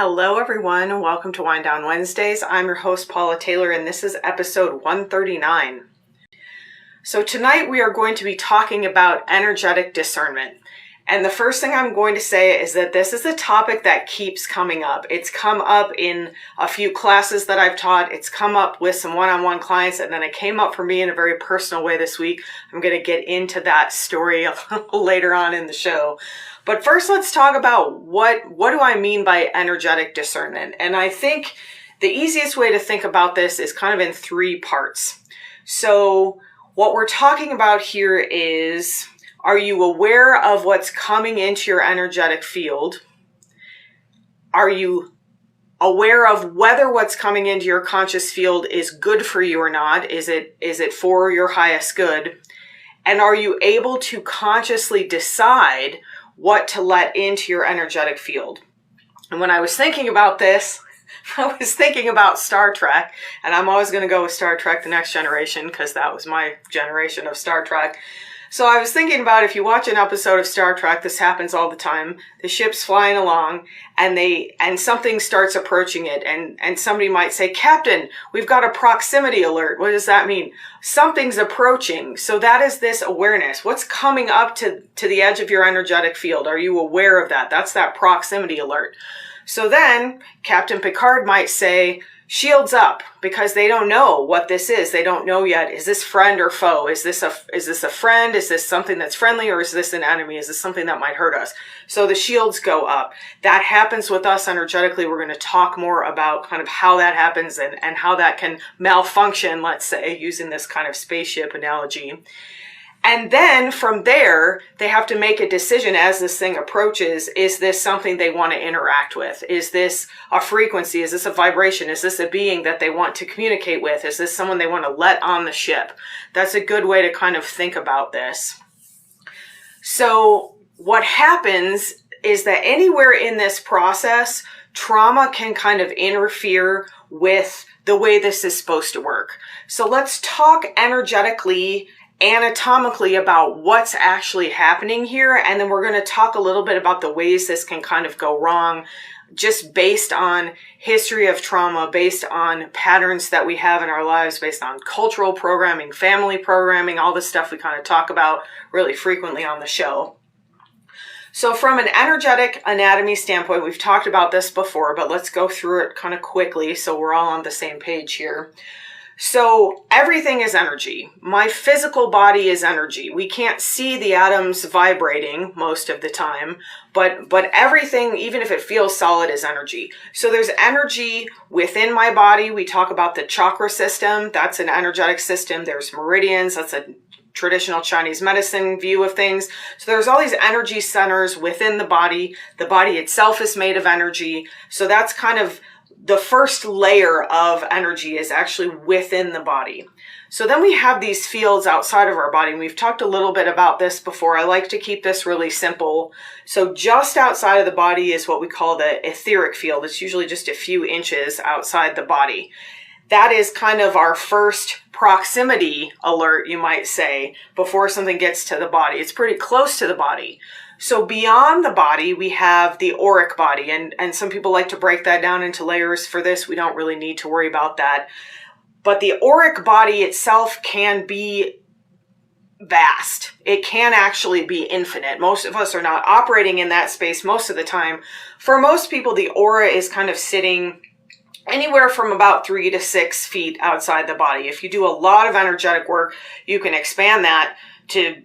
Hello everyone, and welcome to Wind Down Wednesdays. I'm your host Paula Taylor, and this is episode 139. So tonight we are going to be talking about energetic discernment. And the first thing I'm going to say is that this is a topic that keeps coming up. It's come up in a few classes that I've taught. It's come up with some one-on-one clients, and then it came up for me in a very personal way this week. I'm going to get into that story a little later on in the show. But first, let's talk about what do I mean by energetic discernment? And I think the easiest way to think about this is kind of in three parts. So what we're talking about here is, are you aware of what's coming into your energetic field? Are you aware of whether what's coming into your conscious field is good for you or not? Is it for your highest good? And are you able to consciously decide what to let into your energetic field? And when I was thinking about this, I was thinking about Star Trek, and I'm always going to go with Star Trek: The Next Generation because that was my generation of Star Trek. So I was thinking about, if you watch an episode of Star Trek, this happens all the time. The ship's flying along and something starts approaching it, and somebody might say, "Captain, we've got a proximity alert." What does that mean? Something's approaching. So that is this awareness. What's coming up to the edge of your energetic field? Are you aware of that? That's that proximity alert. So then Captain Picard might say, "Shields up," because they don't know what this is. They don't know yet. Is this friend or foe? Is this a friend? Is this something that's friendly, or is this an enemy? Is this something that might hurt us? So the shields go up. That happens with us energetically. We're going to talk more about kind of how that happens and how that can malfunction, let's say, using this kind of spaceship analogy. And then from there, they have to make a decision as this thing approaches. Is this something they want to interact with? Is this a frequency? Is this a vibration? Is this a being that they want to communicate with? Is this someone they want to let on the ship? That's a good way to kind of think about this. So what happens is that anywhere in this process, trauma can kind of interfere with the way this is supposed to work. So let's talk energetically, anatomically about what's actually happening here, and then we're going to talk a little bit about the ways this can kind of go wrong, just based on history of trauma, based on patterns that we have in our lives, based on cultural programming, family programming, all the stuff we kind of talk about really frequently on the show. So from an energetic anatomy standpoint, we've talked about this before, but let's go through it kind of quickly so we're all on the same page here. So everything is energy. My physical body is energy. We can't see the atoms vibrating most of the time, but everything, even if it feels solid, is energy. So there's energy within my body. We talk about the chakra system. That's an energetic system. There's meridians. That's a traditional Chinese medicine view of things. So there's all these energy centers within the body. The body itself is made of energy. So that's kind of the first layer of energy is actually within the body. So then we have these fields outside of our body. And we've talked a little bit about this before. I like to keep this really simple. So just outside of the body is what we call the etheric field. It's usually just a few inches outside the body. That is kind of our first proximity alert, you might say, before something gets to the body. It's pretty close to the body. So beyond the body, we have the auric body, and some people like to break that down into layers. For this, we don't really need to worry about that. But the auric body itself can be vast. It can actually be infinite. Most of us are not operating in that space most of the time. For most people, the aura is kind of sitting anywhere from about 3 to 6 feet outside the body. If you do a lot of energetic work, you can expand that to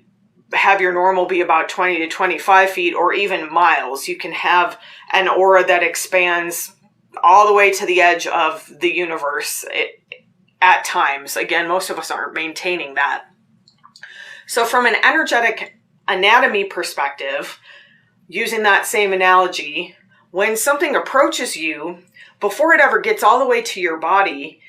have your normal be about 20 to 25 feet or even miles. You can have an aura that expands all the way to the edge of the universe at times. Again, most of us aren't maintaining that. So from an energetic anatomy perspective, using that same analogy, when something approaches you, before it ever gets all the way to your body,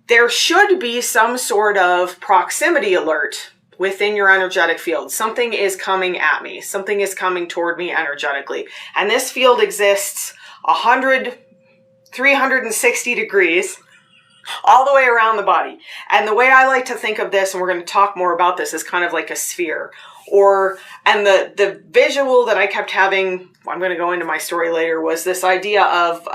there should be some sort of proximity alert within your energetic field. Something is coming at me. Something is coming toward me energetically. And this field exists 360 degrees all the way around the body. And the way I like to think of this, and we're going to talk more about this, is kind of like a sphere. And the visual that I kept having, I'm going to go into my story later, was this idea of,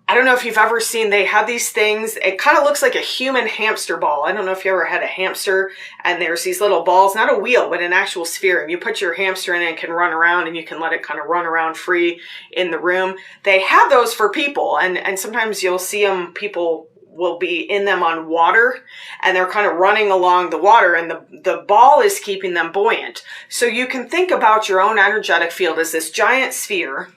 I don't know if you've ever seen, they have these things, it kind of looks like a human hamster ball. I don't know if you ever had a hamster, and there's these little balls, not a wheel, but an actual sphere. And you put your hamster in it and can run around, and you can let it kind of run around free in the room. They have those for people, and sometimes you'll see them, people will be in them on water, and they're kind of running along the water, and the ball is keeping them buoyant. So you can think about your own energetic field as this giant sphere.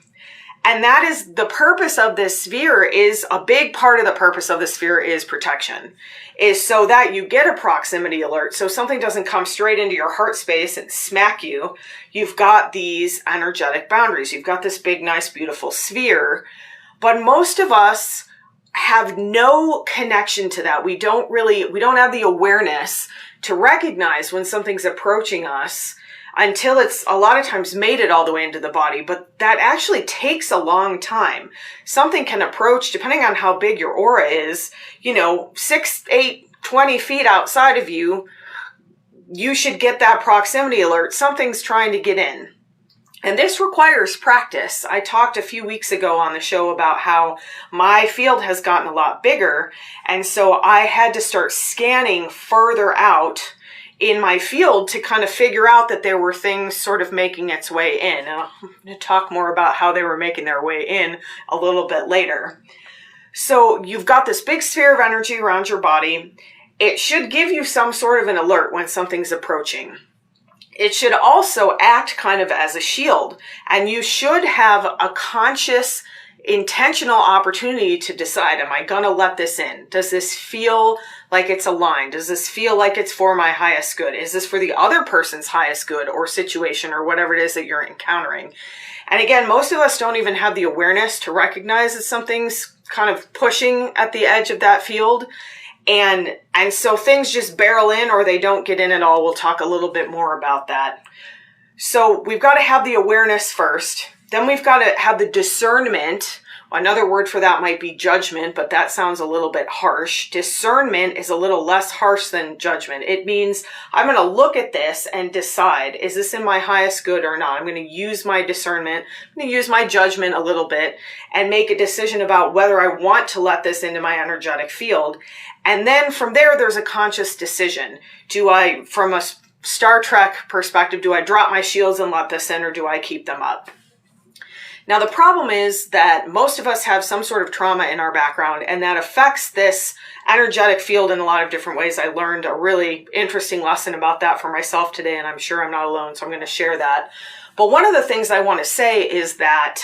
And that is the purpose of this sphere, is a big part of the purpose of the sphere is protection, is so that you get a proximity alert. So something doesn't come straight into your heart space and smack you. You've got these energetic boundaries. You've got this big, nice, beautiful sphere. But most of us have no connection to that. We don't have the awareness to recognize when something's approaching us until it's a lot of times made it all the way into the body. But that actually takes a long time. Something can approach, depending on how big your aura is, 6, 8, 20 feet outside of you, you should get that proximity alert. Something's trying to get in. And this requires practice. I talked a few weeks ago on the show about how my field has gotten a lot bigger. And so I had to start scanning further out in my field to kind of figure out that there were things sort of making its way in. And I'm going to talk more about how they were making their way in a little bit later. So you've got this big sphere of energy around your body. It should give you some sort of an alert when something's approaching. It should also act kind of as a shield, and you should have a conscious, intentional opportunity to decide, am I going to let this in? Does this feel like it's aligned? Does this feel like it's for my highest good? Is this for the other person's highest good or situation or whatever it is that you're encountering? And again, most of us don't even have the awareness to recognize that something's kind of pushing at the edge of that field. And so things just barrel in, or they don't get in at all. We'll talk a little bit more about that. So we've got to have the awareness first. Then we've got to have the discernment. Another word for that might be judgment, but that sounds a little bit harsh. Discernment is a little less harsh than judgment. It means I'm going to look at this and decide, is this in my highest good or not? I'm going to use my discernment. I'm going to use my judgment a little bit and make a decision about whether I want to let this into my energetic field. And then from there, there's a conscious decision. Do I, from a Star Trek perspective, do I drop my shields and let this in, or do I keep them up? Now, the problem is that most of us have some sort of trauma in our background, and that affects this energetic field in a lot of different ways. I learned a really interesting lesson about that for myself today, and I'm sure I'm not alone, so I'm going to share that. But one of the things I want to say is that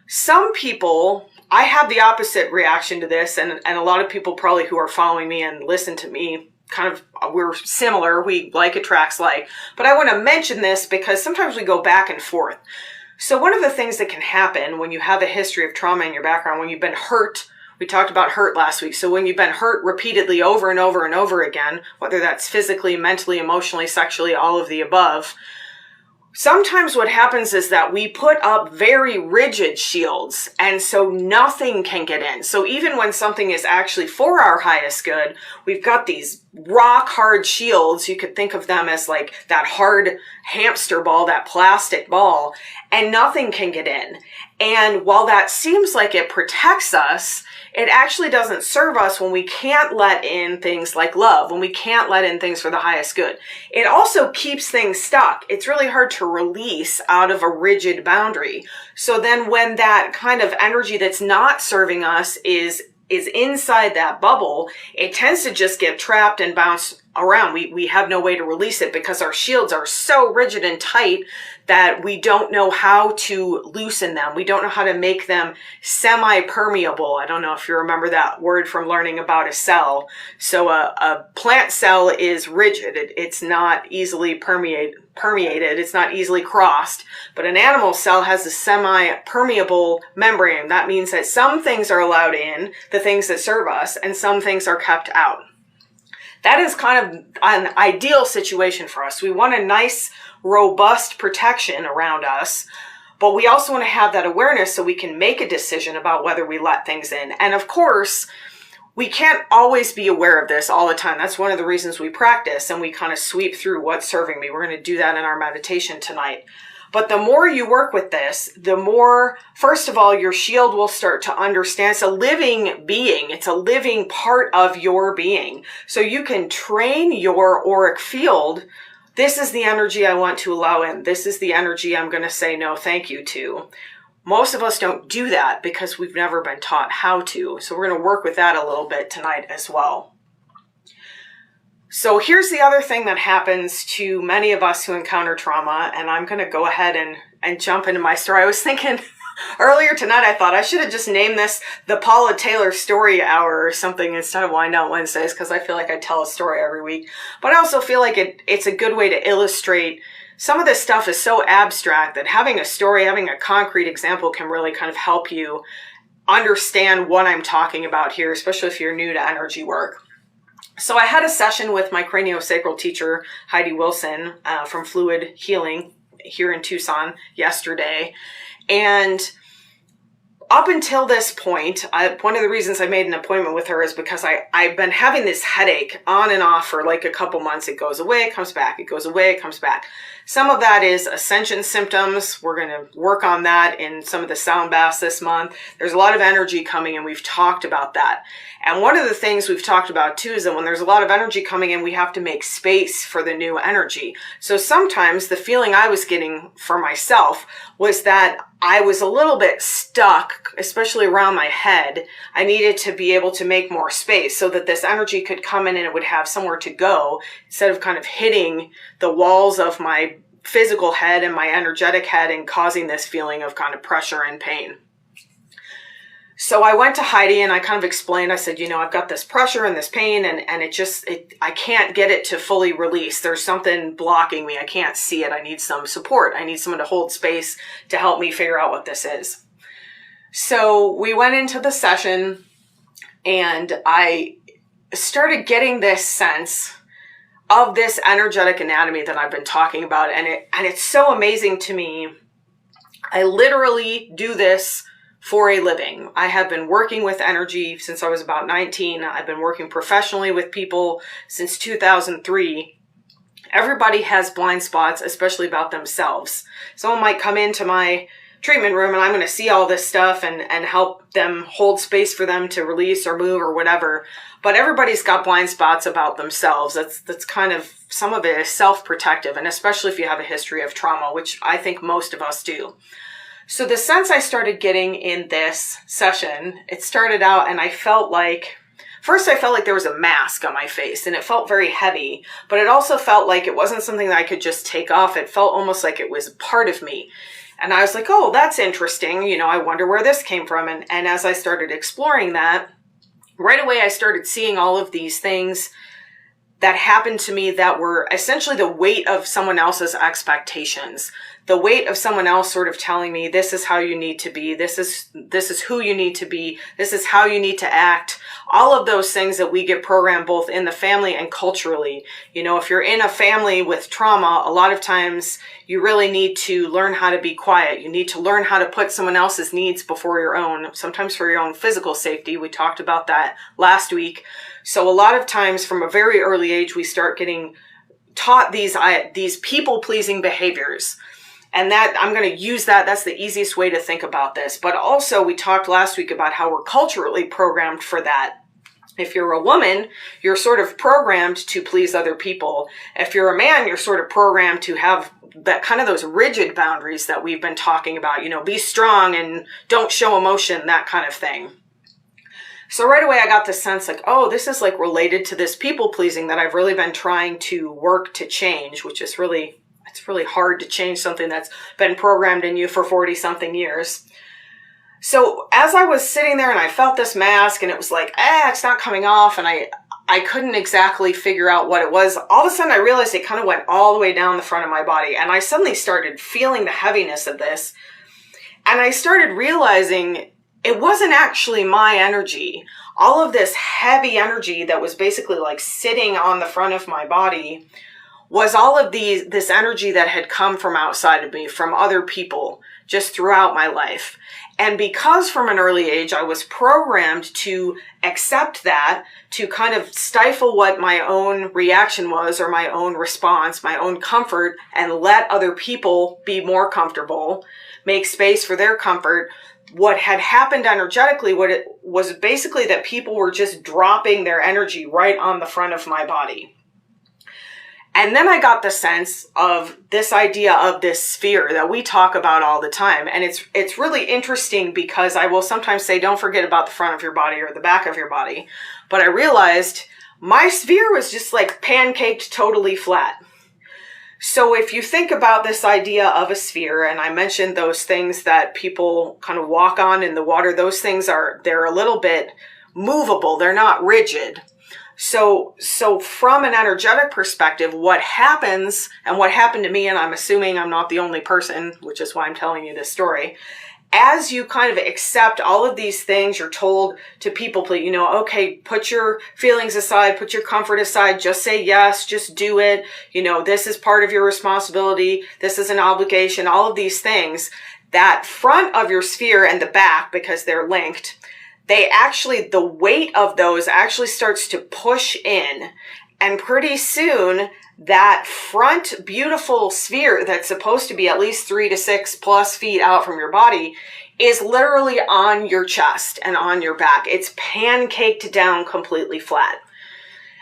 some people, I have the opposite reaction to this, and a lot of people probably who are following me and listen to me, kind of, we're similar, we like attracts like. But I want to mention this because sometimes we go back and forth. So one of the things that can happen when you have a history of trauma in your background, when you've been hurt, we talked about hurt last week. So when you've been hurt repeatedly over and over and over again, whether that's physically, mentally, emotionally, sexually, all of the above, sometimes what happens is that we put up very rigid shields, and so nothing can get in. So even when something is actually for our highest good, we've got these rock hard shields. You could think of them as like that hard hamster ball, that plastic ball, and nothing can get in. And while that seems like it protects us, it actually doesn't serve us when we can't let in things like love, when we can't let in things for the highest good. It also keeps things stuck. It's really hard to release out of a rigid boundary. So then when that kind of energy that's not serving us is inside that bubble, it tends to just get trapped and bounce around. We have no way to release it because our shields are so rigid and tight that we don't know how to loosen them. We don't know how to make them semi-permeable. I don't know if you remember that word from learning about a cell. So a plant cell is rigid. It's not easily permeated. It's not easily crossed. But an animal cell has a semi-permeable membrane. That means that some things are allowed in, the things that serve us, and some things are kept out. That is kind of an ideal situation for us. We want a nice, robust protection around us, but we also want to have that awareness so we can make a decision about whether we let things in. And of course, we can't always be aware of this all the time. That's one of the reasons we practice and we kind of sweep through what's serving me. We're going to do that in our meditation tonight. But the more you work with this, the more, first of all, your shield will start to understand. It's a living being. It's a living part of your being. So you can train your auric field. This is the energy I want to allow in. This is the energy I'm going to say no thank you to. Most of us don't do that because we've never been taught how to. So we're going to work with that a little bit tonight as well. So here's the other thing that happens to many of us who encounter trauma, and I'm going to go ahead and jump into my story. I was thinking earlier tonight, I thought I should have just named this the Paula Taylor Story Hour or something instead of Wind Down Wednesdays, because I feel like I tell a story every week. But I also feel like it's a good way to illustrate. Some of this stuff is so abstract that having a story, having a concrete example can really kind of help you understand what I'm talking about here, especially if you're new to energy work. So I had a session with my craniosacral teacher, Heidi Wilson, from Fluid Healing here in Tucson yesterday. And up until this point, one of the reasons I made an appointment with her is because I've been having this headache on and off for like a couple months. It goes away, it comes back. It goes away, it comes back. Some of that is ascension symptoms. We're going to work on that in some of the sound baths this month. There's a lot of energy coming and we've talked about that. And one of the things we've talked about too is that when there's a lot of energy coming in, we have to make space for the new energy. So sometimes the feeling I was getting for myself was that I was a little bit stuck, especially around my head. I needed to be able to make more space so that this energy could come in and it would have somewhere to go instead of kind of hitting the walls of my physical head and my energetic head and causing this feeling of kind of pressure and pain. So I went to Heidi and I kind of explained, I said, I've got this pressure and this pain and I can't get it to fully release. There's something blocking me. I can't see it. I need some support. I need someone to hold space to help me figure out what this is. So we went into the session and I started getting this sense of this energetic anatomy that I've been talking about. And it's so amazing to me. I literally do this for a living. I have been working with energy since I was about 19. I've been working professionally with people since 2003. Everybody has blind spots, especially about themselves. Someone might come into my treatment room and I'm going to see all this stuff and help them hold space for them to release or move or whatever. But everybody's got blind spots about themselves. That's kind of, some of it is self-protective, and especially if you have a history of trauma, which I think most of us do. So the sense I started getting in this session, it started out and I felt like there was a mask on my face and it felt very heavy, but it also felt like it wasn't something that I could just take off. It felt almost like it was part of me. And I was like, oh, that's interesting. I wonder where this came from. And as I started exploring that, right away I started seeing all of these things that happened to me that were essentially the weight of someone else's expectations. The weight of someone else sort of telling me, this is how you need to be. This is who you need to be. This is how you need to act. All of those things that we get programmed both in the family and culturally. If you're in a family with trauma, a lot of times you really need to learn how to be quiet. You need to learn how to put someone else's needs before your own, sometimes for your own physical safety. We talked about that last week. So a lot of times from a very early age, we start getting taught these people-pleasing behaviors. And that I'm going to use that. That's the easiest way to think about this. But also we talked last week about how we're culturally programmed for that. If you're a woman, you're sort of programmed to please other people. If you're a man, you're sort of programmed to have that kind of those rigid boundaries that we've been talking about, be strong and don't show emotion, that kind of thing. So right away I got the sense like, oh, this is like related to this people pleasing that I've really been trying to work to change, which is it's really hard to change something that's been programmed in you for 40 something years. So as I was sitting there and I felt this mask and it was like, it's not coming off, and I couldn't exactly figure out what it was. All of a sudden I realized it kind of went all the way down the front of my body, and I suddenly started feeling the heaviness of this. And I started realizing it wasn't actually my energy. All of this heavy energy that was basically like sitting on the front of my body was all of this energy that had come from outside of me, from other people, just throughout my life. And because from an early age I was programmed to accept that, to kind of stifle what my own reaction was or my own response, my own comfort, and let other people be more comfortable, make space for their comfort, what had happened energetically, what it was basically that people were just dropping their energy right on the front of my body. And then I got the sense of this idea of this sphere that we talk about all the time. And it's really interesting because I will sometimes say, don't forget about the front of your body or the back of your body. But I realized my sphere was just like pancaked totally flat. So if you think about this idea of a sphere, and I mentioned those things that people kind of walk on in the water, those things they're a little bit movable. They're not rigid. So from an energetic perspective, what happens, and what happened to me, and I'm assuming I'm not the only person, which is why I'm telling you this story, as you kind of accept all of these things, you're told to people, please, okay, put your feelings aside, put your comfort aside, just say yes, just do it. This is part of your responsibility. This is an obligation, all of these things. That front of your sphere and the back, because they're linked, the weight of those actually starts to push in. And pretty soon, that front beautiful sphere that's supposed to be at least 3 to 6 plus feet out from your body is literally on your chest and on your back. It's pancaked down completely flat.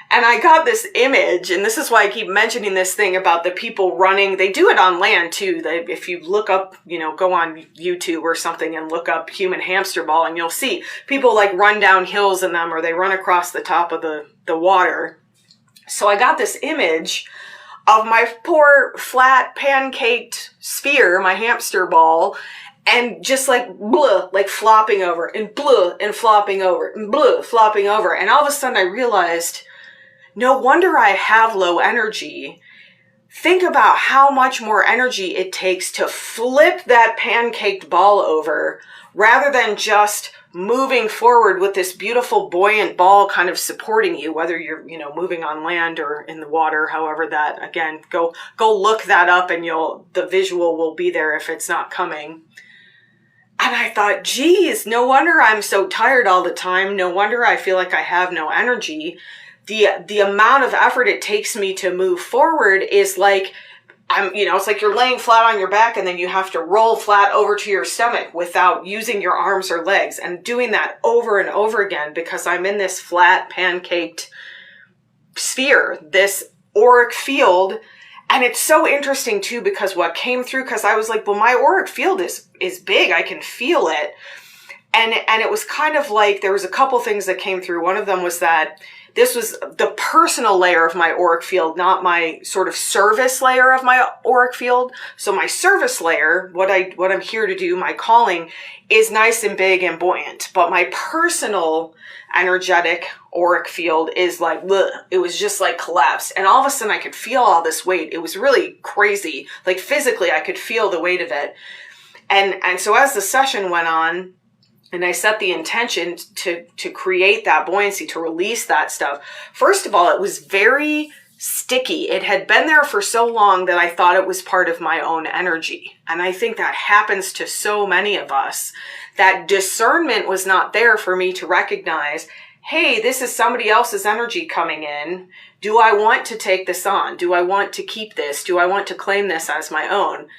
And I got this image, and this is why I keep mentioning this thing about the people running. They do it on land too. If you look up, go on YouTube or something and look up human hamster ball, and you'll see people like run down hills in them, or they run across the top of the water. So I got this image of my poor flat pancaked sphere, my hamster ball, and just like blah, like flopping over and blah, and flopping over and blah, flopping over. And all of a sudden I realized, no wonder I have low energy. Think about how much more energy it takes to flip that pancaked ball over rather than just moving forward with this beautiful buoyant ball kind of supporting you, whether you're, moving on land or in the water, however that, again, go look that up and the visual will be there if it's not coming. And I thought, geez, no wonder I'm so tired all the time. No wonder I feel like I have no energy. The amount of effort it takes me to move forward is like, it's like you're laying flat on your back and then you have to roll flat over to your stomach without using your arms or legs, and doing that over and over again because I'm in this flat pancaked sphere, this auric field. And it's so interesting too, because what came through, because I was like, well, my auric field is big. I can feel it. And it was kind of like, there was a couple things that came through. One of them was that this was the personal layer of my auric field, not my sort of service layer of my auric field. So my service layer, what I'm here to do, my calling, is nice and big and buoyant. But my personal energetic auric field is like, bleh, it was just like collapsed. And all of a sudden I could feel all this weight. It was really crazy. Like physically I could feel the weight of it. And so as the session went on, and I set the intention to create that buoyancy, to release that stuff. First of all, it was very sticky. It had been there for so long that I thought it was part of my own energy. And I think that happens to so many of us. That discernment was not there for me to recognize, hey, this is somebody else's energy coming in. Do I want to take this on? Do I want to keep this? Do I want to claim this as my own?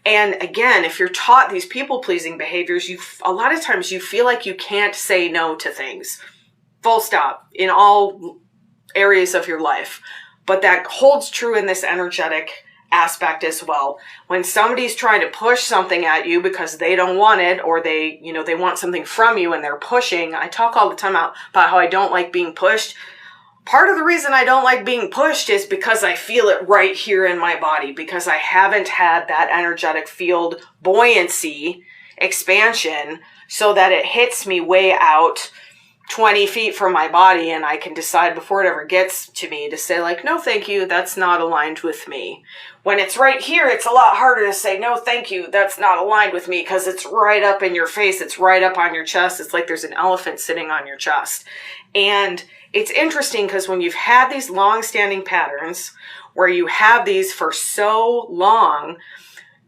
And again, if you're taught these people-pleasing behaviors, a lot of times you feel like you can't say no to things. Full stop. In all areas of your life. But that holds true in this energetic aspect as well. When somebody's trying to push something at you because they don't want it, or they want something from you and they're pushing. I talk all the time about how I don't like being pushed. Part of the reason I don't like being pushed is because I feel it right here in my body, because I haven't had that energetic field buoyancy expansion so that it hits me way out 20 feet from my body, and I can decide before it ever gets to me to say like, no, thank you, that's not aligned with me. When it's right here, it's a lot harder to say, no, thank you, that's not aligned with me, because it's right up in your face, it's right up on your chest. It's like there's an elephant sitting on your chest. And it's interesting because when you've had these long-standing patterns where you have these for so long,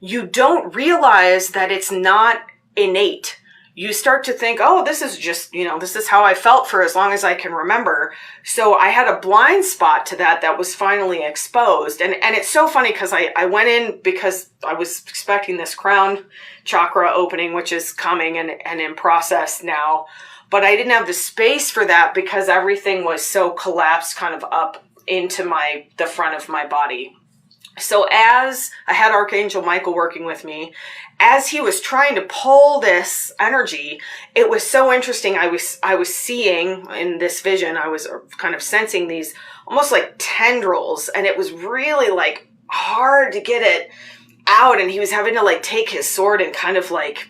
you don't realize that it's not innate. you start to think, oh, this is just, this is how I felt for as long as I can remember. So I had a blind spot to that was finally exposed. And it's so funny because I went in because I was expecting this crown chakra opening, which is coming and in process now. But I didn't have the space for that because everything was so collapsed kind of up into the front of my body. So as I had Archangel Michael working with me, as he was trying to pull this energy, it was so interesting. I was seeing in this vision, I was kind of sensing these almost like tendrils, and it was really like hard to get it out. And he was having to like take his sword and kind of like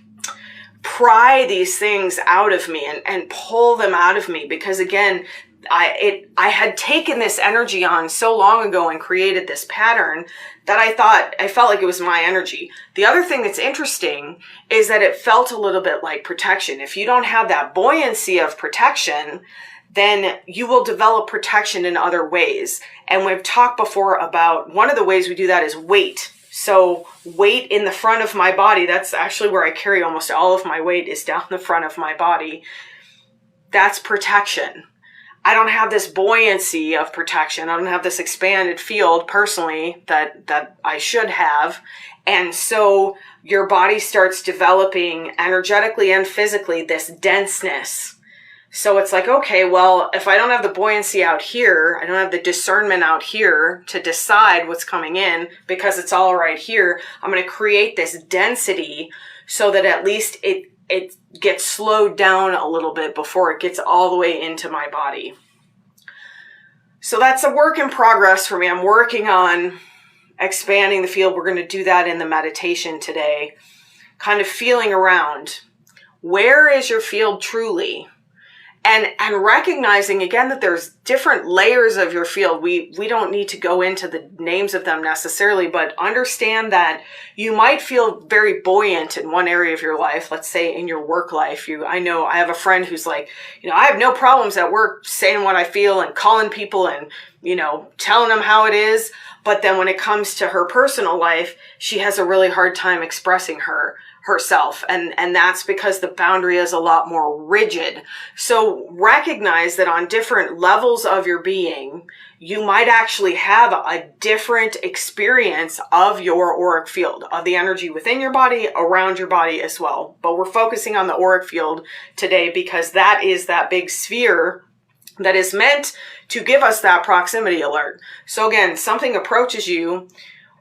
pry these things out of me and pull them out of me, because again, I had taken this energy on so long ago and created this pattern that I felt like it was my energy. The other thing that's interesting is that it felt a little bit like protection. If you don't have that buoyancy of protection, then you will develop protection in other ways. And we've talked before about one of the ways we do that is weight. So weight in the front of my body, that's actually where I carry almost all of my weight, is down the front of my body. That's protection. I don't have this buoyancy of protection. I don't have this expanded field personally that I should have. And so your body starts developing energetically and physically this denseness. So it's like, okay, well, if I don't have the buoyancy out here, I don't have the discernment out here to decide what's coming in because it's all right here, I'm going to create this density so that at least it gets slowed down a little bit before it gets all the way into my body. So that's a work in progress for me. I'm working on expanding the field. We're going to do that in the meditation today. Kind of feeling around. Where is your field truly? And recognizing again that there's different layers of your field. We don't need to go into the names of them necessarily, but understand that you might feel very buoyant in one area of your life. Let's say in your work life. I know I have a friend who's like, I have no problems at work saying what I feel and calling people and, telling them how it is. But then when it comes to her personal life, she has a really hard time expressing herself. And that's because the boundary is a lot more rigid. So recognize that on different levels of your being, you might actually have a different experience of your auric field, of the energy within your body, around your body as well. But we're focusing on the auric field today because that is that big sphere that is meant to give us that proximity alert. So again, something approaches you.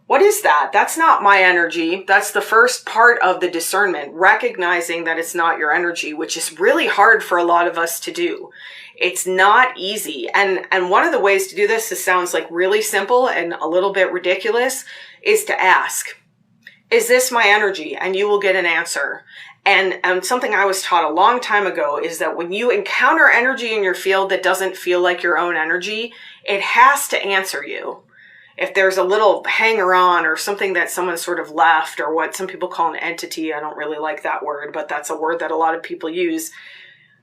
What is that? That's not my energy. That's the first part of the discernment, recognizing that it's not your energy, which is really hard for a lot of us to do. It's not easy. And one of the ways to do this, sounds like really simple and a little bit ridiculous, is to ask, is this my energy? And you will get an answer. And something I was taught a long time ago is that when you encounter energy in your field that doesn't feel like your own energy, it has to answer you. If there's a little hanger on or something that someone sort of left, or what some people call an entity, I don't really like that word, but that's a word that a lot of people use.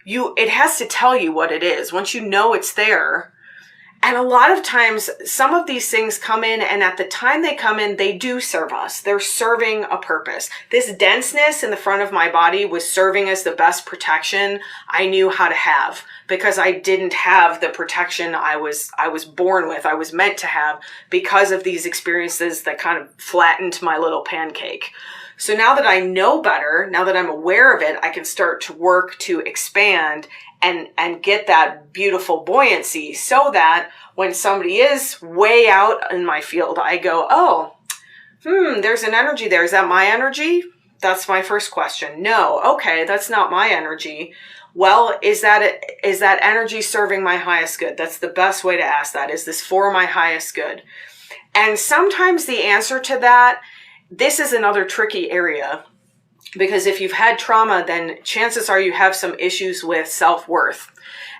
It has to tell you what it is. Once you know it's there. And a lot of times, some of these things come in, and at the time they come in, they do serve us. They're serving a purpose. This denseness in the front of my body was serving as the best protection I knew how to have, because I didn't have the protection I was born with, I was meant to have, because of these experiences that kind of flattened my little pancake. So now that I know better, now that I'm aware of it, I can start to work to expand and get that beautiful buoyancy, so that when somebody is way out in my field, I go, oh, there's an energy there. Is that my energy? That's my first question. No. Okay, that's not my energy. Well, is that energy serving my highest good? That's the best way to ask that. Is this for my highest good? And sometimes the answer to that, this is another tricky area. Because if you've had trauma, then chances are you have some issues with self-worth.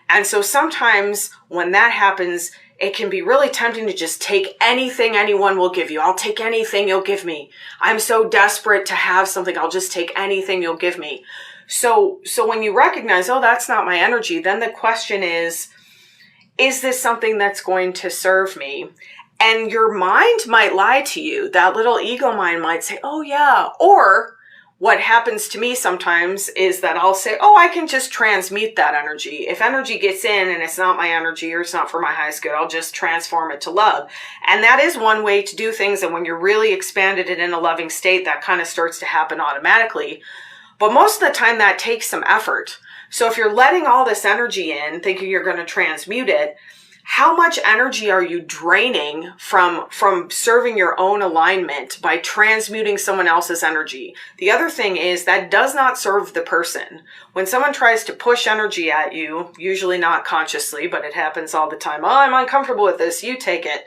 And so sometimes when that happens, it can be really tempting to just take anything anyone will give you. I'll take anything you'll give me. I'm so desperate to have something. I'll just take anything you'll give me. So when you recognize, oh, that's not my energy, then the question is this something that's going to serve me? And your mind might lie to you. That little ego mind might say, oh yeah. Or what happens to me sometimes is that I'll say, oh, I can just transmute that energy. If energy gets in and it's not my energy or it's not for my highest good, I'll just transform it to love. And that is one way to do things. And when you're really expanded and in a loving state, that kind of starts to happen automatically. But most of the time that takes some effort. So if you're letting all this energy in, thinking you're going to transmute it, how much energy are you draining from serving your own alignment by transmuting someone else's energy? The other thing is that does not serve the person. When someone tries to push energy at you, usually not consciously, but it happens all the time. Oh, I'm uncomfortable with this. You take it.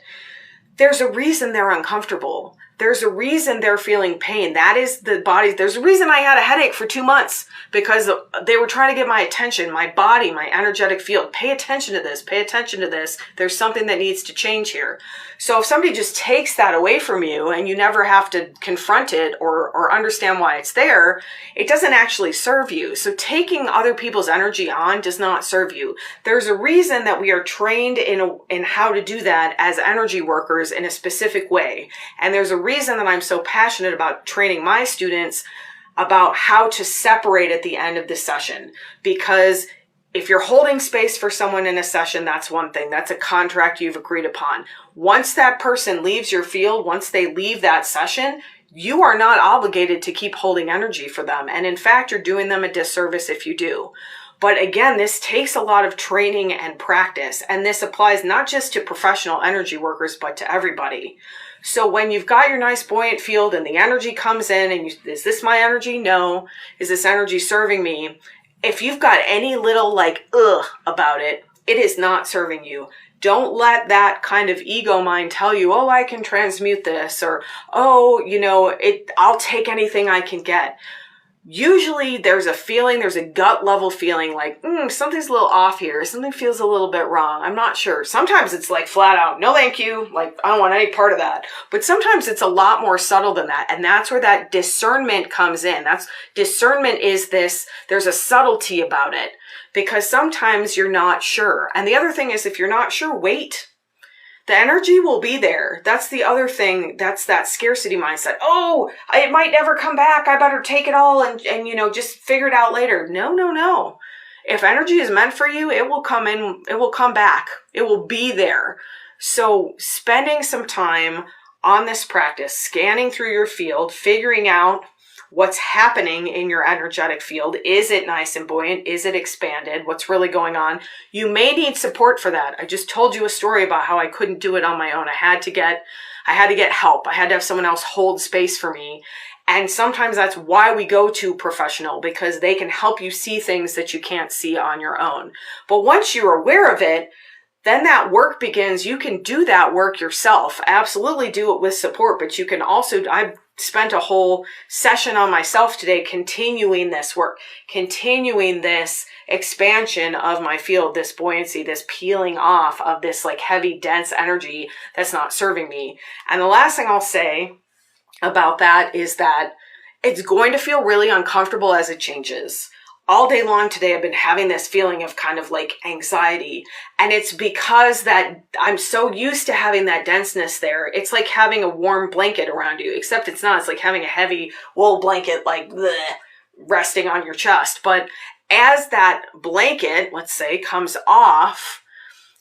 There's a reason they're uncomfortable. There's a reason they're feeling pain. That is the body. There's a reason I had a headache for 2 months, because they were trying to get my attention, my body, my energetic field. Pay attention to this. Pay attention to this. There's something that needs to change here. So if somebody just takes that away from you and you never have to confront it or understand why it's there, it doesn't actually serve you. So taking other people's energy on does not serve you. There's a reason that we are trained in how to do that as energy workers in a specific way. And there's a reason that I'm so passionate about training my students about how to separate at the end of the session. Because if you're holding space for someone in a session, that's one thing. That's a contract you've agreed upon. Once that person leaves your field, once they leave that session, you are not obligated to keep holding energy for them. And in fact, you're doing them a disservice if you do. But again, this takes a lot of training and practice. And this applies not just to professional energy workers, but to everybody. So when you've got your nice buoyant field and the energy comes in and is this my energy? No. Is this energy serving me? If you've got any little about it, it is not serving you. Don't let that kind of ego mind tell you, oh, I can transmute this, or, oh, I'll take anything I can get. Usually there's a feeling, there's a gut level feeling like, something's a little off here. Something feels a little bit wrong. I'm not sure. Sometimes it's like flat out, no, thank you. Like, I don't want any part of that. But sometimes it's a lot more subtle than that. And that's where that discernment comes in. Discernment is this, there's a subtlety about it, because sometimes you're not sure. And the other thing is, if you're not sure, wait. The energy will be there. That's the other thing. That's that scarcity mindset. Oh, it might never come back. I better take it all and just figure it out later. No. If energy is meant for you, it will come in. It will come back. It will be there. So spending some time on this practice, scanning through your field, figuring out what's happening in your energetic field. Is it nice and buoyant? Is it expanded? What's really going on? You may need support for that. I just told you a story about how I couldn't do it on my own. I had to get help. I had to have someone else hold space for me. And sometimes that's why we go to professional, because they can help you see things that you can't see on your own. But once you're aware of it, then that work begins. You can do that work yourself. Absolutely do it with support, but you can also, I've spent a whole session on myself today continuing this work, continuing this expansion of my field, this buoyancy, this peeling off of this like heavy, dense energy that's not serving me. And the last thing I'll say about that is that it's going to feel really uncomfortable as it changes. All day long today, I've been having this feeling of kind of like anxiety. And it's because that I'm so used to having that denseness there. It's like having a warm blanket around you, except it's not. It's like having a heavy wool blanket, like resting on your chest. But as that blanket, let's say, comes off,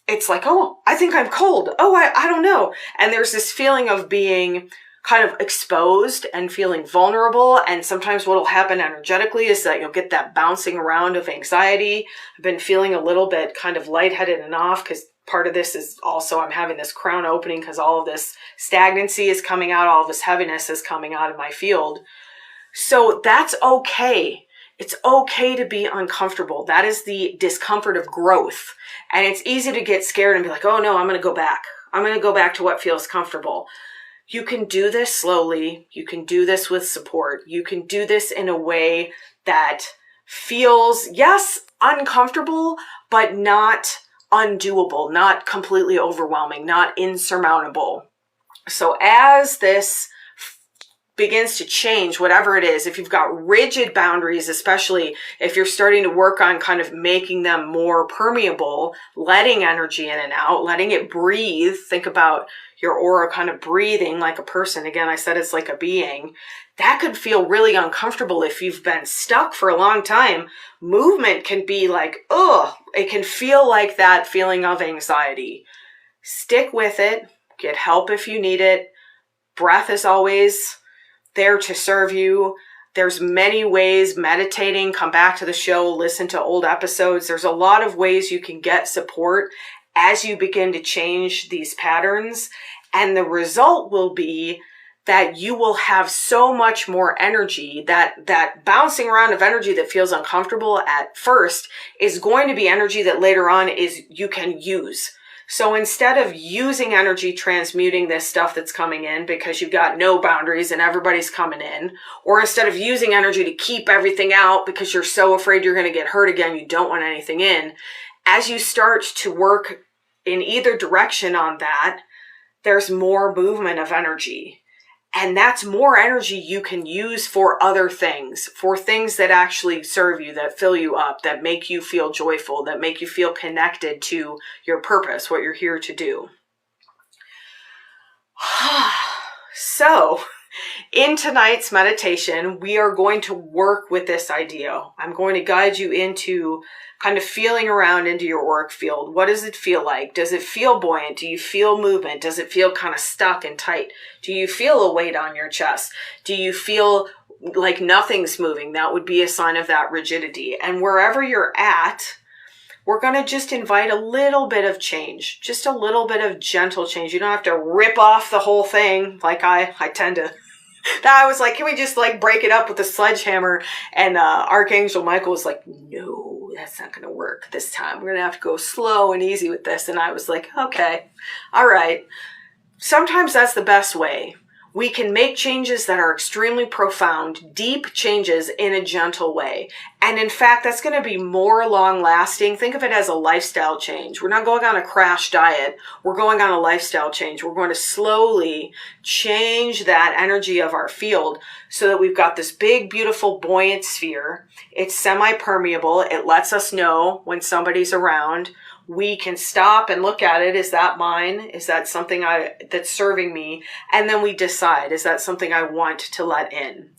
it's like, oh, I think I'm cold. Oh, I don't know. And there's this feeling of being kind of exposed and feeling vulnerable. And sometimes what will happen energetically is that you'll get that bouncing around of anxiety. I've been feeling a little bit kind of lightheaded and off, because part of this is also I'm having this crown opening because all of this stagnancy is coming out, all of this heaviness is coming out of my field. So that's okay. It's okay to be uncomfortable. That is the discomfort of growth. And it's easy to get scared and be like, oh no, I'm going to go back. I'm going to go back to what feels comfortable. You can do this slowly. You can do this with support. You can do this in a way that feels, yes, uncomfortable, but not undoable, not completely overwhelming, not insurmountable. So as this begins to change, whatever it is, if you've got rigid boundaries, especially if you're starting to work on kind of making them more permeable, letting energy in and out, letting it breathe. Think about your aura kind of breathing like a person. Again, I said it's like a being. That could feel really uncomfortable if you've been stuck for a long time. Movement can be like, ugh, it can feel like that feeling of anxiety. Stick with it. Get help if you need it. Breath is always there to serve you. There's many ways. Meditating, come back to the show, listen to old episodes. There's a lot of ways you can get support as you begin to change these patterns. And the result will be that you will have so much more energy. That bouncing around of energy that feels uncomfortable at first is going to be energy that later on you can use. So instead of using energy transmuting this stuff that's coming in because you've got no boundaries and everybody's coming in, or instead of using energy to keep everything out because you're so afraid you're going to get hurt again, you don't want anything in, as you start to work in either direction on that, there's more movement of energy. And that's more energy you can use for other things, for things that actually serve you, that fill you up, that make you feel joyful, that make you feel connected to your purpose, what you're here to do. So, in tonight's meditation, we are going to work with this idea. I'm going to guide you into kind of feeling around into your auric field. What does it feel like? Does it feel buoyant? Do you feel movement? Does it feel kind of stuck and tight? Do you feel a weight on your chest? Do you feel like nothing's moving? That would be a sign of that rigidity. And wherever you're at, we're going to just invite a little bit of change, just a little bit of gentle change. You don't have to rip off the whole thing like I tend to. I was like, can we just like break it up with a sledgehammer? And Archangel Michael was like, no, that's not going to work this time. We're going to have to go slow and easy with this. And I was like, okay, all right. Sometimes that's the best way. We can make changes that are extremely profound, deep changes in a gentle way. And in fact, that's going to be more long lasting. Think of it as a lifestyle change. We're not going on a crash diet. We're going on a lifestyle change. We're going to slowly change that energy of our field so that we've got this big, beautiful, buoyant sphere. It's semi-permeable. It lets us know when somebody's around. We can stop and look at it. Is that mine? Is that something that's serving me? And then we decide, is that something I want to let in?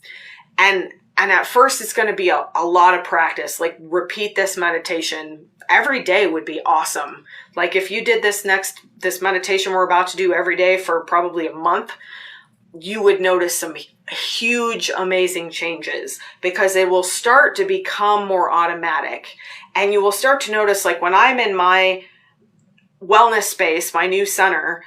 And at first it's going to be a lot of practice. Like repeat this meditation every day would be awesome. Like if you did this meditation we're about to do every day for probably a month, you would notice some huge, amazing changes because they will start to become more automatic. And you will start to notice, like when I'm in my wellness space, my new center,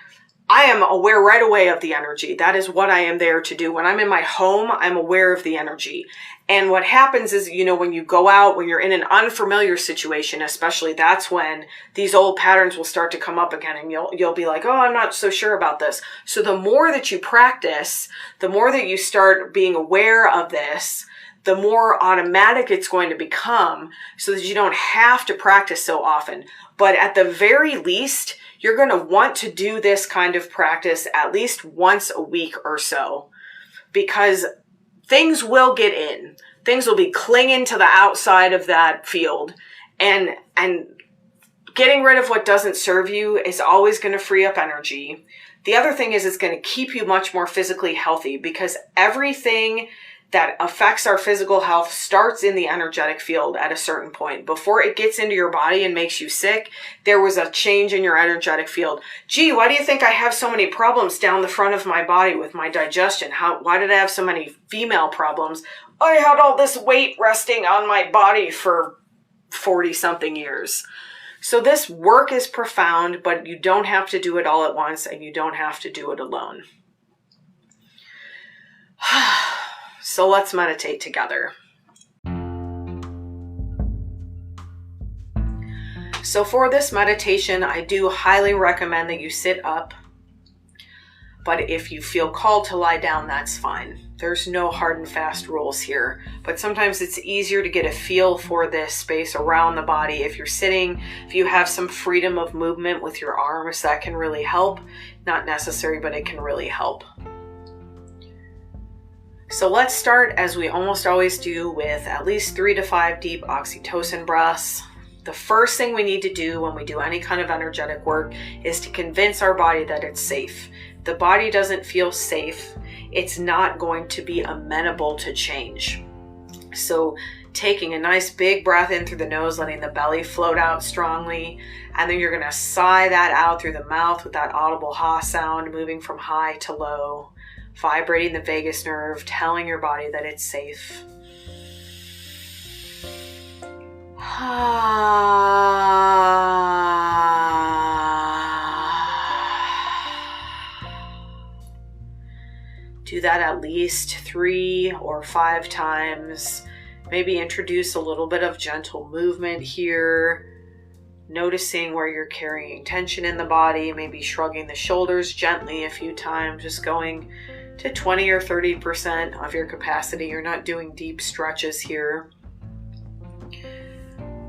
I am aware right away of the energy. That is what I am there to do. When I'm in my home, I'm aware of the energy. And what happens is, when you go out, when you're in an unfamiliar situation, especially, that's when these old patterns will start to come up again and you'll be like, oh, I'm not so sure about this. So the more that you practice, the more that you start being aware of this, the more automatic it's going to become so that you don't have to practice so often. But at the very least, you're going to want to do this kind of practice at least once a week or so, because things will get in. Things will be clinging to the outside of that field, and getting rid of what doesn't serve you is always going to free up energy. The other thing is it's going to keep you much more physically healthy, because everything that affects our physical health starts in the energetic field at a certain point. Before it gets into your body and makes you sick, there was a change in your energetic field. Gee, why do you think I have so many problems down the front of my body with my digestion? Why did I have so many female problems? I had all this weight resting on my body for 40-something years. So this work is profound, but you don't have to do it all at once, and you don't have to do it alone. So let's meditate together. So for this meditation, I do highly recommend that you sit up. But if you feel called to lie down, that's fine. There's no hard and fast rules here. But sometimes it's easier to get a feel for this space around the body. If you're sitting, if you have some freedom of movement with your arms, that can really help. Not necessary, but it can really help. So let's start, as we almost always do, with at least 3 to 5 deep oxytocin breaths. The first thing we need to do when we do any kind of energetic work is to convince our body that it's safe. If the body doesn't feel safe, it's not going to be amenable to change. So taking a nice big breath in through the nose, letting the belly float out strongly, and then you're going to sigh that out through the mouth with that audible ha sound, moving from high to low, vibrating the vagus nerve, telling your body that it's safe. Do that at least 3 or 5 times. Maybe introduce a little bit of gentle movement here, noticing where you're carrying tension in the body, maybe shrugging the shoulders gently a few times, just going to 20 or 30% of your capacity. You're not doing deep stretches here.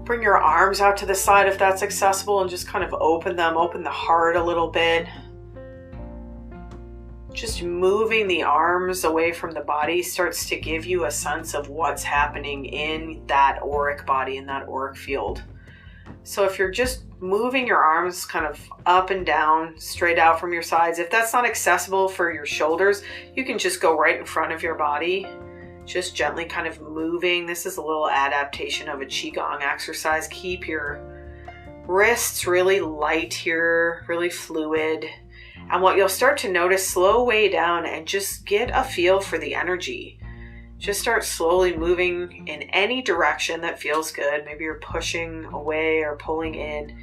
Bring your arms out to the side if that's accessible and just kind of open them, open the heart a little bit. Just moving the arms away from the body starts to give you a sense of what's happening in that auric body, in that auric field. So if you're just moving your arms kind of up and down, straight out from your sides, if that's not accessible for your shoulders, you can just go right in front of your body, just gently kind of moving. This is a little adaptation of a Qigong exercise. Keep your wrists really light here, really fluid. And what you'll start to notice, slow way down and just get a feel for the energy. Just start slowly moving in any direction that feels good. Maybe you're pushing away or pulling in,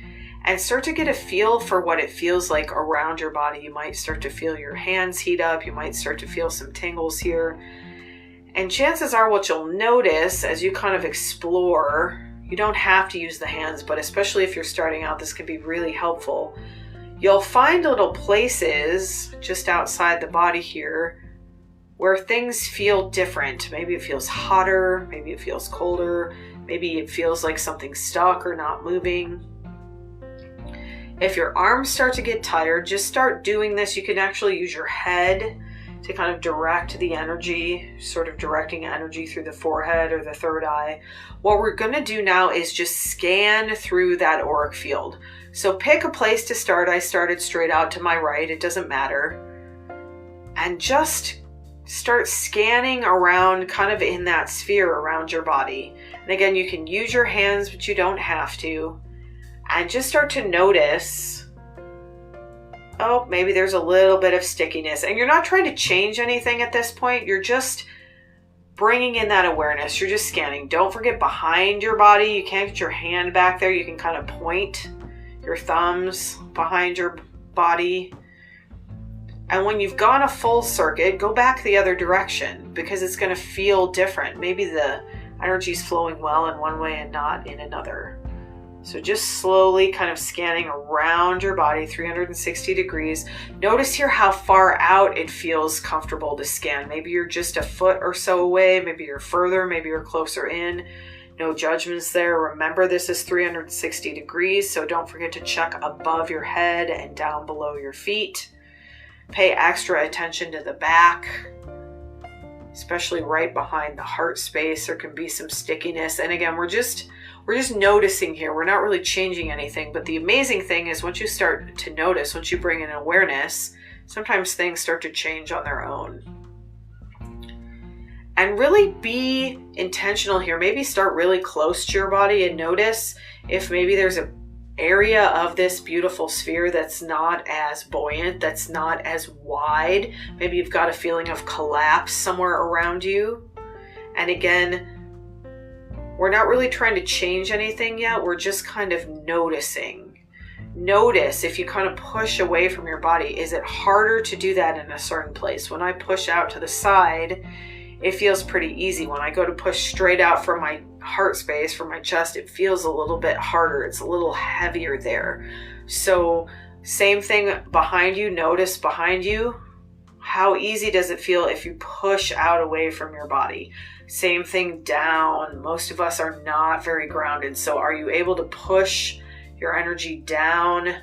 and start to get a feel for what it feels like around your body. You might start to feel your hands heat up. You might start to feel some tingles here. And chances are what you'll notice as you kind of explore, you don't have to use the hands, but especially if you're starting out, this can be really helpful. You'll find little places just outside the body here where things feel different. Maybe it feels hotter, maybe it feels colder, maybe it feels like something's stuck or not moving. If your arms start to get tired, just start doing this. You can actually use your head to kind of direct the energy, sort of directing energy through the forehead or the third eye. What we're going to do now is just scan through that auric field. So pick a place to start. I started straight out to my right, it doesn't matter. And just start scanning around kind of in that sphere around your body. And again, you can use your hands, but you don't have to. And just start to notice, oh, maybe there's a little bit of stickiness. And you're not trying to change anything at this point. You're just bringing in that awareness. You're just scanning. Don't forget behind your body. You can't get your hand back there. You can kind of point your thumbs behind your body. And when you've gone a full circuit, go back the other direction, because it's going to feel different. Maybe the energy is flowing well in one way and not in another. So just slowly kind of scanning around your body, 360 degrees. Notice here how far out it feels comfortable to scan. Maybe you're just a foot or so away. Maybe you're further. Maybe you're closer in. No judgments there. Remember, this is 360 degrees, so don't forget to check above your head and down below your feet. Pay extra attention to the back, especially right behind the heart space. There can be some stickiness. And again, we're just noticing here. We're not really changing anything. But the amazing thing is, once you start to notice, once you bring in awareness, sometimes things start to change on their own. And really be intentional here. Maybe start really close to your body and notice if maybe there's an area of this beautiful sphere that's not as buoyant, that's not as wide. Maybe you've got a feeling of collapse somewhere around you. And again, we're not really trying to change anything yet. We're just kind of noticing. Notice if you kind of push away from your body, is it harder to do that in a certain place? When I push out to the side, it feels pretty easy. When I go to push straight out from my heart space, from my chest, it feels a little bit harder. It's a little heavier there. So same thing behind you. Notice behind you, how easy does it feel if you push out away from your body? Same thing down. Most of us are not very grounded. So are you able to push your energy down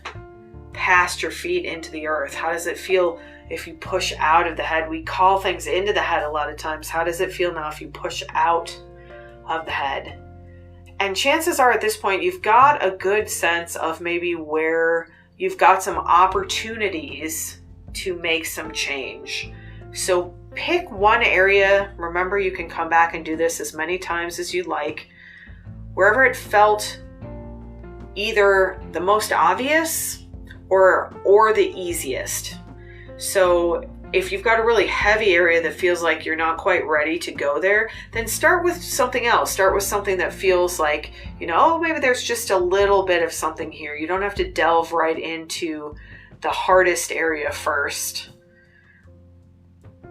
past your feet into the earth? How does it feel if you push out of the head. We call things into the head a lot of times. How does it feel now if you push out of the head? And chances are at this point, you've got a good sense of maybe where you've got some opportunities to make some change. So pick one area. Remember, you can come back and do this as many times as you like. Wherever it felt either the most obvious or the easiest. So if you've got a really heavy area that feels like you're not quite ready to go there, then start with something else. Start with something that feels like, oh, maybe there's just a little bit of something here. You don't have to delve right into the hardest area first.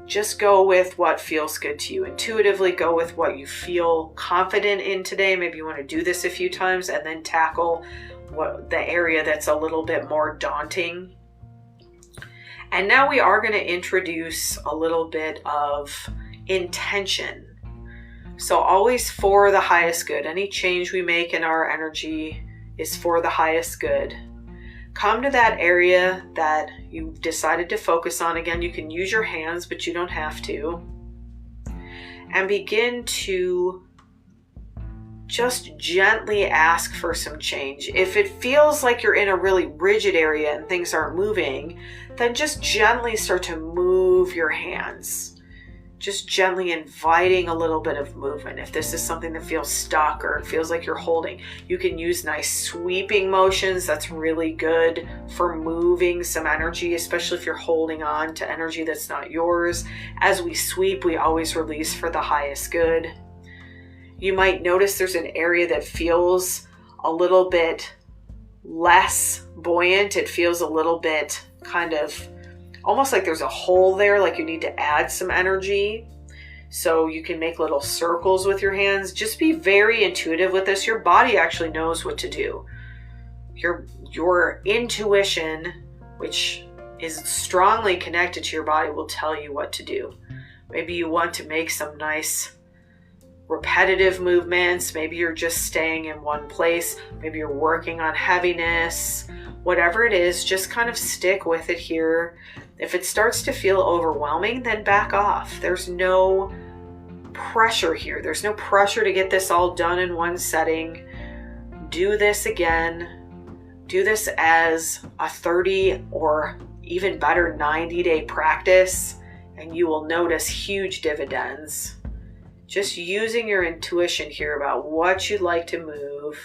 Just go with what feels good to you. Intuitively go with what you feel confident in today. Maybe you want to do this a few times and then tackle the area that's a little bit more daunting. And now we are going to introduce a little bit of intention. So always for the highest good. Any change we make in our energy is for the highest good. Come to that area that you've decided to focus on. Again, you can use your hands, but you don't have to. And begin to just gently ask for some change. If it feels like you're in a really rigid area and things aren't moving, then just gently start to move your hands. Just gently inviting a little bit of movement. If this is something that feels stuck or it feels like you're holding, you can use nice sweeping motions. That's really good for moving some energy, especially if you're holding on to energy that's not yours. As we sweep, we always release for the highest good. You might notice there's an area that feels a little bit less buoyant. It feels a little bit kind of almost like there's a hole there, like you need to add some energy. So you can make little circles with your hands. Just be very intuitive with this. Your body actually knows what to do. Your intuition, which is strongly connected to your body, will tell you what to do. Maybe you want to make some nice repetitive movements. Maybe you're just staying in one place. Maybe you're working on heaviness. Whatever it is, just kind of stick with it here. If it starts to feel overwhelming, then back off. There's no pressure here. There's no pressure to get this all done in one setting. Do this again. Do this as a 30 or even better 90-day practice, and you will notice huge dividends. Just using your intuition here about what you'd like to move,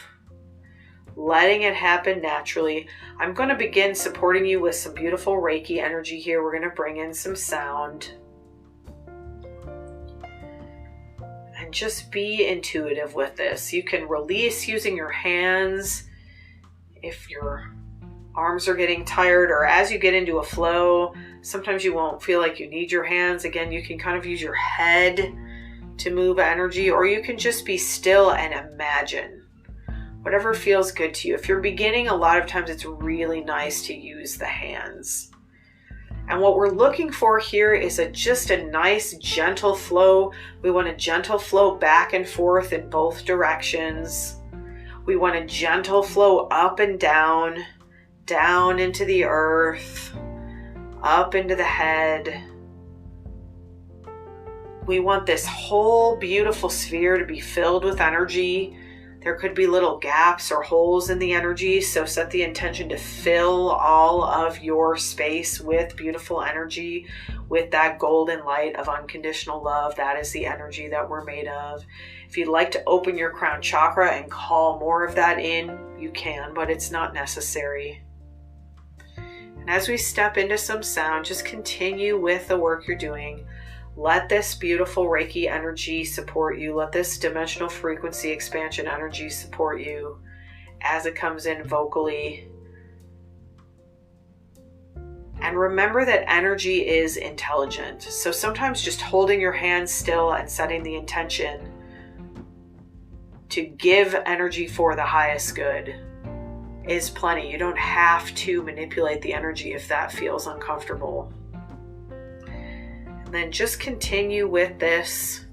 letting it happen naturally. I'm going to begin supporting you with some beautiful Reiki energy here. We're going to bring in some sound. And just be intuitive with this. You can release using your hands if your arms are getting tired, or as you get into a flow, sometimes you won't feel like you need your hands. Again, you can kind of use your head to move energy, or you can just be still and imagine. Whatever feels good to you. If you're beginning, a lot of times it's really nice to use the hands. And what we're looking for here is just a nice gentle flow. We want a gentle flow back and forth in both directions. We want a gentle flow up and down, down into the earth, up into the head. We want this whole beautiful sphere to be filled with energy. There could be little gaps or holes in the energy, so set the intention to fill all of your space with beautiful energy, with that golden light of unconditional love. That is the energy that we're made of. If you'd like to open your crown chakra and call more of that in, you can, but it's not necessary. And as we step into some sound, just continue with the work you're doing. Let this beautiful Reiki energy support you. Let this dimensional frequency expansion energy support you as it comes in vocally. And remember that energy is intelligent. So sometimes just holding your hands still and setting the intention to give energy for the highest good is plenty. You don't have to manipulate the energy if that feels uncomfortable. And then just continue with this.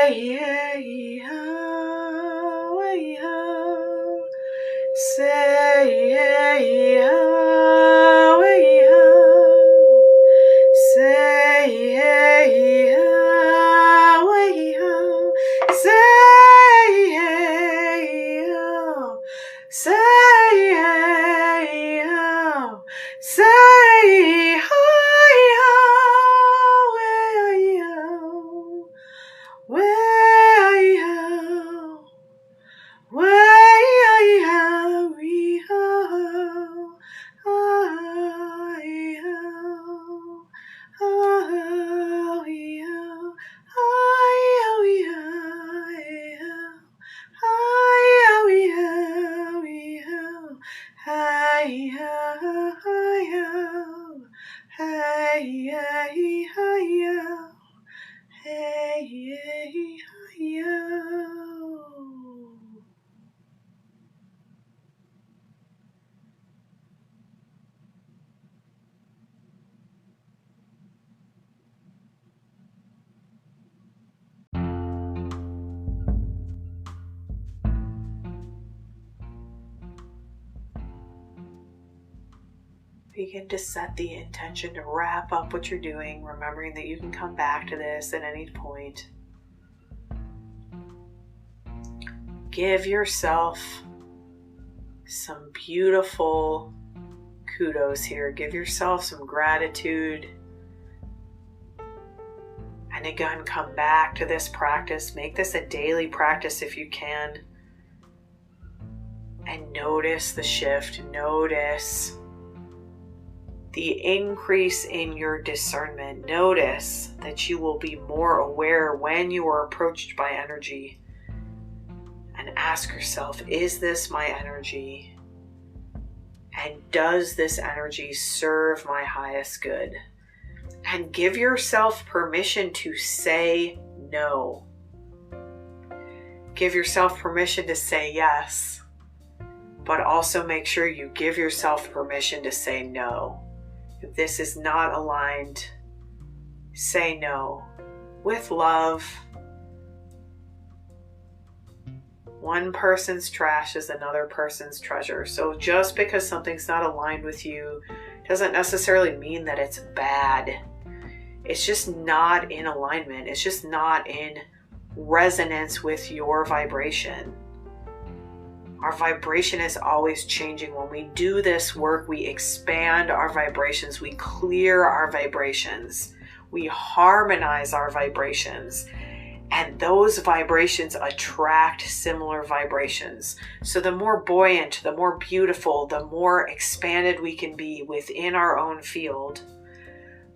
hey ho, hey ho. Say hey ho, hey ho. Say hey ho, hey ho. Say hey ho. Say hey ho. Say hey ho, hey ho. Way ho, way ho, we ho, I ho, oh we ho, I we ho, I we ho, we ho, hi ho, hi ho, hey hey hi ho. Hey, hey, yo. Begin to set the intention to wrap up what you're doing, remembering that you can come back to this at any point. Give yourself some beautiful kudos here. Give yourself some gratitude. And again, come back to this practice. Make this a daily practice if you can. And notice the shift. Notice the increase in your discernment. Notice that you will be more aware when you are approached by energy. And ask yourself, is this my energy? And does this energy serve my highest good? And give yourself permission to say no. Give yourself permission to say yes. But also make sure you give yourself permission to say no. If this is not aligned, say no with love. One person's trash is another person's treasure. So just because something's not aligned with you doesn't necessarily mean that it's bad. It's just not in alignment. It's just not in resonance with your vibration. Our vibration is always changing. When we do this work, we expand our vibrations. We clear our vibrations. We harmonize our vibrations. And those vibrations attract similar vibrations. So the more buoyant, the more beautiful, the more expanded we can be within our own field,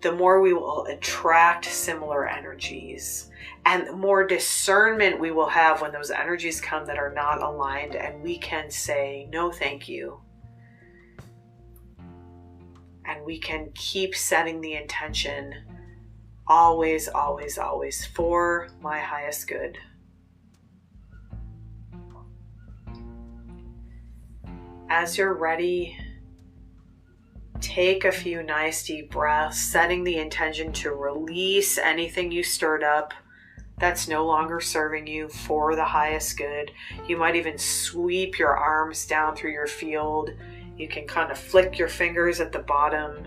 the more we will attract similar energies. And the more discernment we will have when those energies come that are not aligned, and we can say, no, thank you. And we can keep setting the intention, always, always, always, for my highest good. As you're ready, take a few nice deep breaths, setting the intention to release anything you stirred up that's no longer serving you for the highest good. You might even sweep your arms down through your field. You can kind of flick your fingers at the bottom,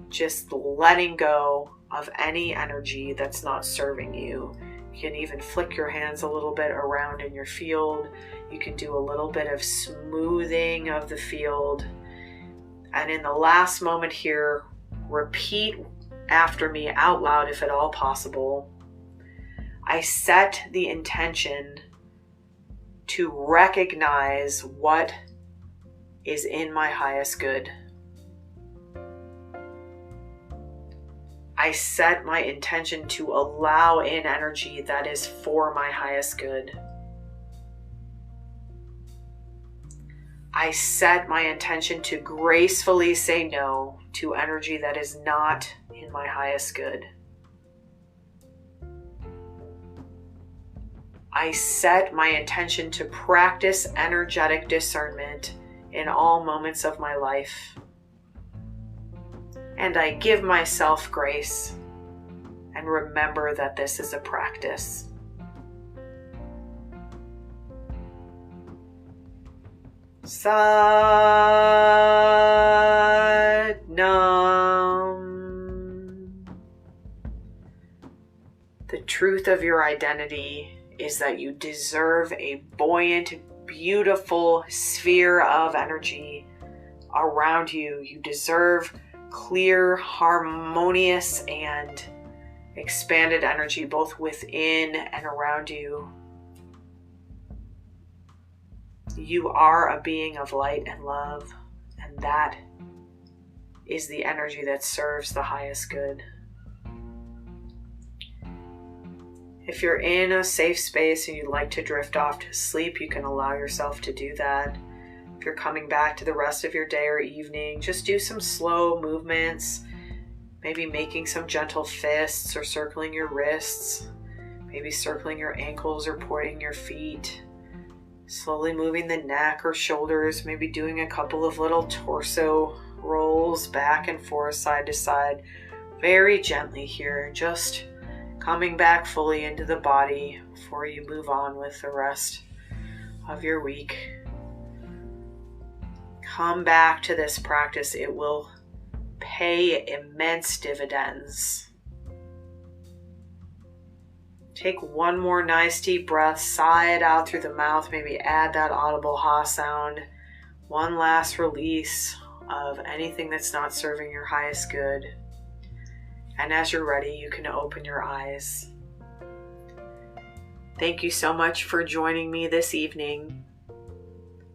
just letting go of any energy that's not serving you. You can even flick your hands a little bit around in your field. You can do a little bit of smoothing of the field. And in the last moment here, repeat after me out loud if at all possible. I set the intention to recognize what is in my highest good. I set my intention to allow in energy that is for my highest good. I set my intention to gracefully say no to energy that is not in my highest good. I set my intention to practice energetic discernment in all moments of my life. And I give myself grace and remember that this is a practice. Sat Nam. The truth of your identity is that you deserve a buoyant, beautiful sphere of energy around you. You deserve clear, harmonious, and expanded energy both within and around you. You are a being of light and love, and that is the energy that serves the highest good. If you're in a safe space and you'd like to drift off to sleep, you can allow yourself to do that. If you're coming back to the rest of your day or evening, just do some slow movements, maybe making some gentle fists or circling your wrists, maybe circling your ankles or pointing your feet, slowly moving the neck or shoulders, maybe doing a couple of little torso rolls back and forth, side to side, very gently here, just coming back fully into the body before you move on with the rest of your week. Come back to this practice. It will pay immense dividends. Take one more nice deep breath, sigh it out through the mouth, maybe add that audible ha sound. One last release of anything that's not serving your highest good. And as you're ready, you can open your eyes. Thank you so much for joining me this evening.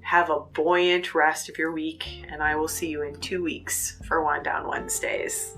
Have a buoyant rest of your week, and I will see you in 2 weeks for Wind Down Wednesdays.